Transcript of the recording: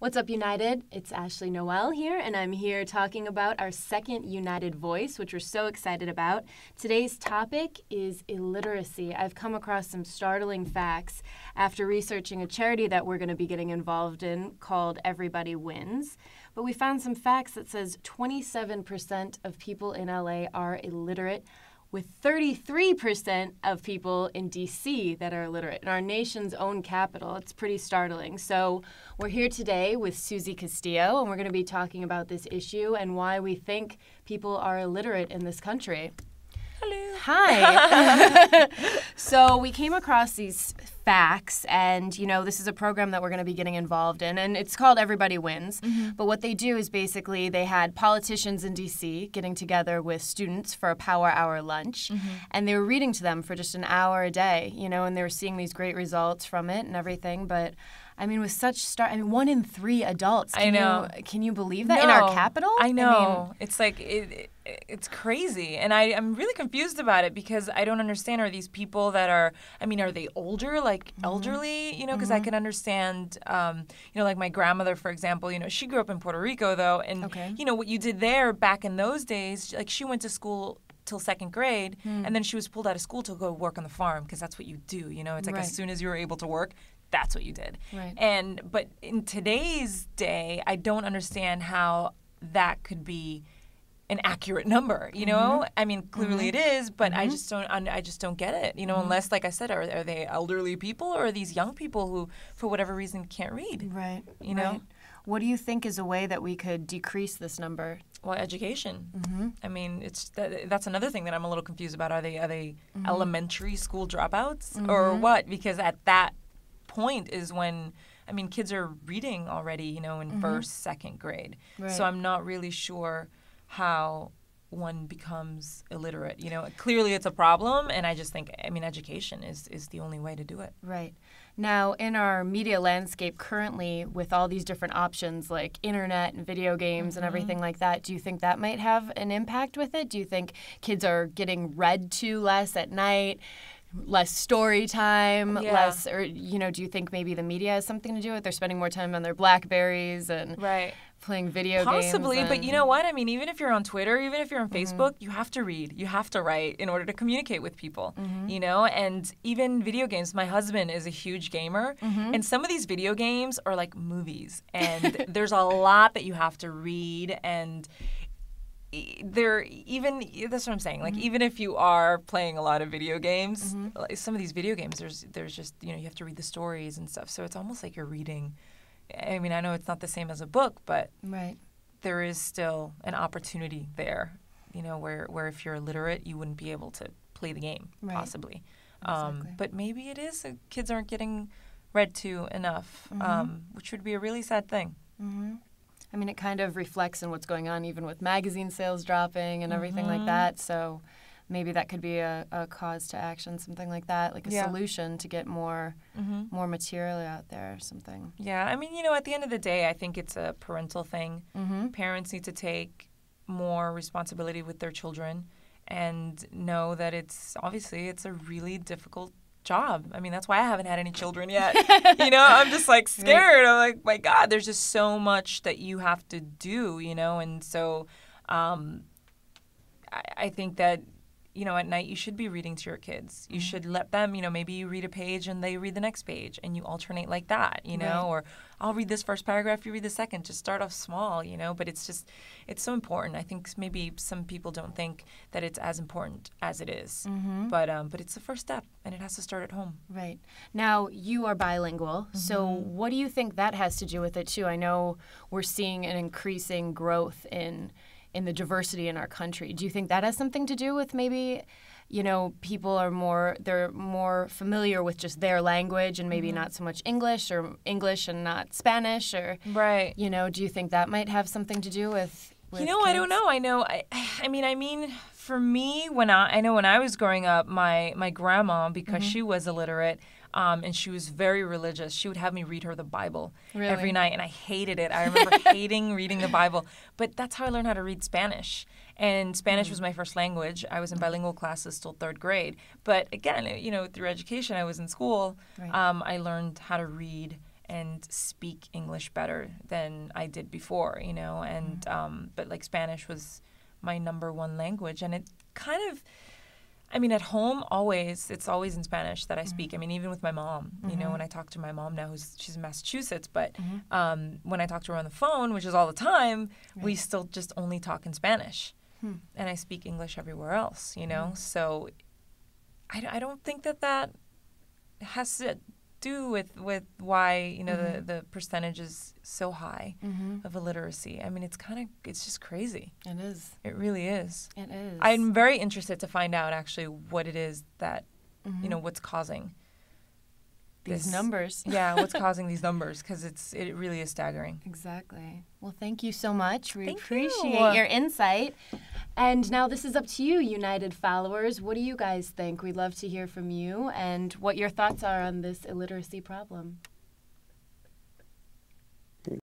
What's up, United? It's Ashley Noel here, and I'm here talking about our second United Voice, which we're so excited about. Today's topic is illiteracy. I've come across some startling facts after researching a charity that we're going to be getting involved in called Everybody Wins. But we found some facts that says 27% of people in LA are illiterate, with 33% of people in D.C. that are illiterate, in our nation's own capital. It's pretty startling. So we're here today with Susie Castillo, and we're going to be talking about this issue and why we think people are illiterate in this country. Hello. Hi. So we came across these facts, and, this is a program that we're going to be getting involved in, and it's called Everybody Wins. Mm-hmm. But what they do is basically they had politicians in D.C. getting together with students for a power hour lunch, mm-hmm. and they were reading to them for just an hour a day, and they were seeing these great results from it and everything. But with such 1 in 3 adults. I know. Can you believe that in our capital? I know. It's like it's crazy, and I'm really confused about it because I don't understand. Are these people that are they older, like mm-hmm. elderly? Because mm-hmm. I can understand. Like my grandmother, for example. She grew up in Puerto Rico, though, and okay. What you did there back in those days, like she went to school till 2nd grade, and then she was pulled out of school to go work on the farm because that's what you do. It's like right. As soon as you were able to work, that's what you did. Right. But in today's day, I don't understand how that could be an accurate number. Mm-hmm. Clearly mm-hmm. it is, but mm-hmm. I just don't get it. Mm-hmm. Unless, like I said, are they elderly people or are these young people who, for whatever reason, can't read? Right. You know. Right. What do you think is a way that we could decrease this number? Well, education. Mm-hmm. That's another thing that I'm a little confused about. Are they mm-hmm. elementary school dropouts mm-hmm. or what? Because at that point is when kids are reading already, in mm-hmm. 1st, 2nd grade. Right. So I'm not really sure how one becomes illiterate. Clearly it's a problem, and I just think education is the only way to do it. Right. Now, in our media landscape currently, with all these different options like internet and video games mm-hmm. and everything like that, do you think that might have an impact with it? Do you think kids are getting read to less at night? Less story time, less, or, do you think maybe the media has something to do with it? They're spending more time on their Blackberries and right. playing video Possibly, games. But you know what? Even if you're on Twitter, even if you're on mm-hmm. Facebook, you have to read. You have to write in order to communicate with people, mm-hmm. And even video games. My husband is a huge gamer, mm-hmm. and some of these video games are like movies, and there's a lot that you have to read, and that's what I'm saying. Like, mm-hmm. even if you are playing a lot of video games, mm-hmm. like some of these video games, there's just, you have to read the stories and stuff. So it's almost like you're reading. I know it's not the same as a book, but right. there is still an opportunity there, where if you're illiterate, you wouldn't be able to play the game, right. possibly. Exactly. But maybe it is kids aren't getting read to enough, mm-hmm. Which would be a really sad thing. Mm-hmm. It kind of reflects on what's going on even with magazine sales dropping and everything mm-hmm. like that. So maybe that could be a cause to action, something like that, like a solution to get more mm-hmm. more material out there or something. Yeah, at the end of the day, I think it's a parental thing. Mm-hmm. Parents need to take more responsibility with their children and know that it's a really difficult job. That's why I haven't had any children yet. I'm just like scared. I'm like, my God, there's just so much that you have to do, and so I think that at night you should be reading to your kids. You should let them, maybe you read a page and they read the next page and you alternate like that, right. or I'll read this first paragraph, you read the second. Just start off small, but it's so important. I think maybe some people don't think that it's as important as it is, mm-hmm. but it's the first step and it has to start at home. Right. Now, you are bilingual, mm-hmm. so what do you think that has to do with it too? I know we're seeing an increasing growth in the diversity in our country. Do you think that has something to do with maybe, people are more familiar with just their language and maybe mm-hmm. not so much English, or English and not Spanish, or right. Do you think that might have something to do with kids? I don't know. For me, when I was growing up, my grandma, because mm-hmm. she was illiterate, and she was very religious, she would have me read her the Bible every night, and I hated it. I remember hating reading the Bible, but that's how I learned how to read Spanish. And Spanish was my first language. I was in bilingual classes till 3rd grade. But again, through education, I was in school. Right. I learned how to read and speak English better than I did before, you know, and but like Spanish was my number one language, and it kind of, I mean, at home it's always in Spanish that I speak. I mean, even with my mom, you know, when I talk to my mom now, she's in Massachusetts, but when I talk to her on the phone, which is all the time, we still just only talk in Spanish, and I speak English everywhere else, you know, so I don't think that has to do with why, you know, the percentage is so high of illiteracy. I mean, it's just crazy. It is. It really is. It is. I'm very interested to find out actually what it is that, you know, what's causing these numbers. Yeah, what's causing these numbers, because it really is staggering. Exactly. Well, thank you so much. We Thank appreciate you. your insight. And now this is up to you, UnYted followers. What do you guys think? We'd love to hear from you and what your thoughts are on this illiteracy problem.